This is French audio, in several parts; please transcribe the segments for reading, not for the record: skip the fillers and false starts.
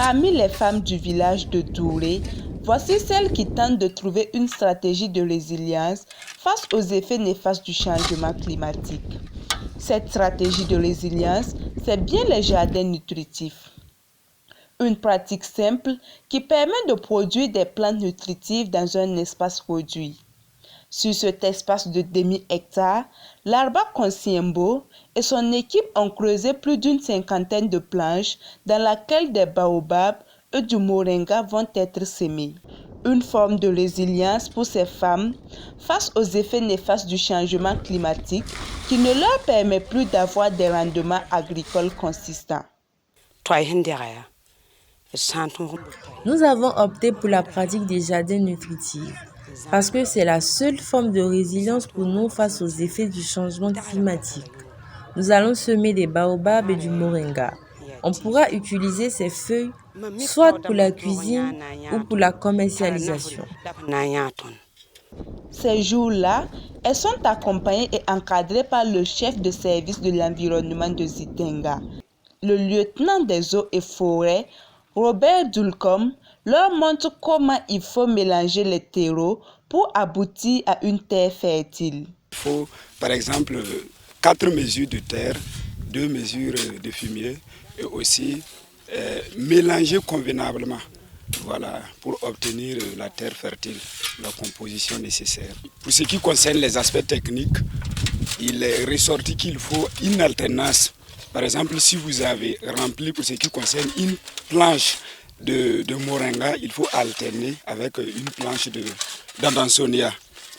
Parmi les femmes du village de Douré, voici celles qui tentent de trouver une stratégie de résilience face aux effets néfastes du changement climatique. Cette stratégie de résilience, c'est bien les jardins nutritifs. Une pratique simple qui permet de produire des plantes nutritives dans un espace réduit. Sur cet espace de demi-hectare, Larba Consiembo et son équipe ont creusé plus d'une cinquantaine de planches dans lesquelles des baobabs et du moringa vont être semés. Une forme de résilience pour ces femmes face aux effets néfastes du changement climatique qui ne leur permet plus d'avoir des rendements agricoles consistants. Nous avons opté pour la pratique des jardins nutritifs parce que c'est la seule forme de résilience pour nous face aux effets du changement climatique. Nous allons semer des baobabs et du moringa. On pourra utiliser ces feuilles soit pour la cuisine ou pour la commercialisation. Ces jours-là, elles sont accompagnées et encadrées par le chef de service de l'environnement de Zitenga. Le lieutenant des eaux et forêts, Robert Dulcom, leur montre comment il faut mélanger les terreaux pour aboutir à une terre fertile. Il faut, par exemple, 4 mesures de terre, 2 mesures de fumier et aussi mélanger convenablement, voilà, pour obtenir la terre fertile, la composition nécessaire. Pour ce qui concerne les aspects techniques, il est ressorti qu'il faut une alternance. Par exemple, si vous avez rempli, pour ce qui concerne une planche de moringa, il faut alterner avec une planche d'Adansonia,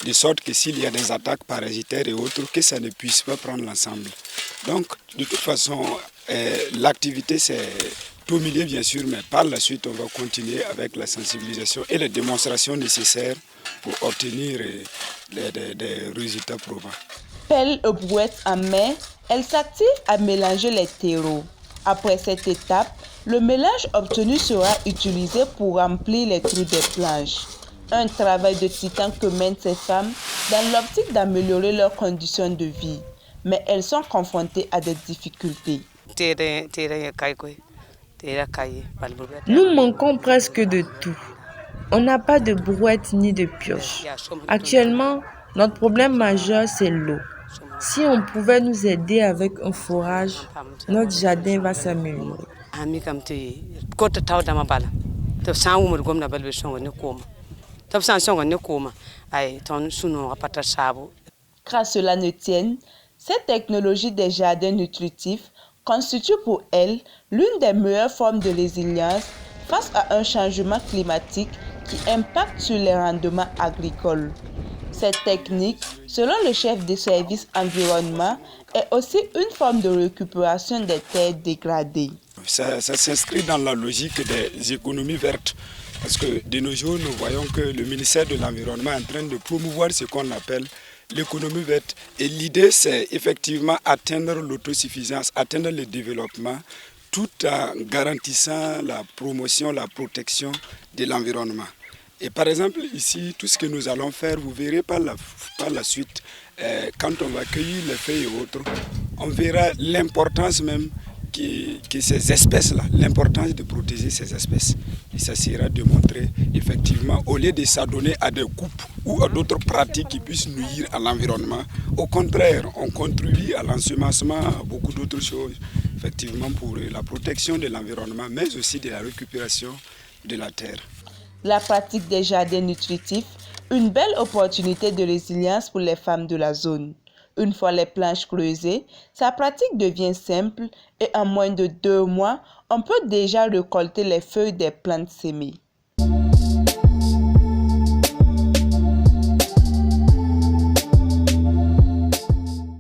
de sorte que s'il y a des attaques parasitaires et autres, que ça ne puisse pas prendre l'ensemble. Donc, de toute façon, l'activité c'est au milieu bien sûr, mais par la suite, on va continuer avec la sensibilisation et les démonstrations nécessaires pour obtenir des résultats probants. Pelle et brouette en main, elle s'active à mélanger les terreaux. Après cette étape, le mélange obtenu sera utilisé pour remplir les trous des planches. Un travail de titan que mènent ces femmes dans l'optique d'améliorer leurs conditions de vie. Mais elles sont confrontées à des difficultés. Nous manquons presque de tout. On n'a pas de brouette ni de pioche. Actuellement, notre problème majeur, c'est l'eau. Si on pouvait nous aider avec un forage, notre jardin va s'améliorer. Qu'à cela ne tienne, cette technologie des jardins nutritifs constitue pour elle l'une des meilleures formes de résilience face à un changement climatique qui impacte sur les rendements agricoles. Cette technique, selon le chef des services environnement, est aussi une forme de récupération des terres dégradées. Ça s'inscrit dans la logique des économies vertes. Parce que de nos jours, nous voyons que le ministère de l'Environnement est en train de promouvoir ce qu'on appelle l'économie verte. Et l'idée, c'est effectivement atteindre l'autosuffisance, atteindre le développement, tout en garantissant la promotion, la protection de l'environnement. Et par exemple, ici, tout ce que nous allons faire, vous verrez par la suite, quand on va cueillir les feuilles et autres, on verra l'importance même que ces espèces-là, l'importance de protéger ces espèces. Il s'agira de montrer effectivement, au lieu de s'adonner à des coupes ou à d'autres pratiques qui puissent nuire à l'environnement, au contraire, on contribue à l'ensemencement, à beaucoup d'autres choses, effectivement pour la protection de l'environnement, mais aussi de la récupération de la terre. La pratique des jardins nutritifs, une belle opportunité de résilience pour les femmes de la zone. Une fois les planches creusées, sa pratique devient simple et en moins de 2 mois, on peut déjà récolter les feuilles des plantes sémées.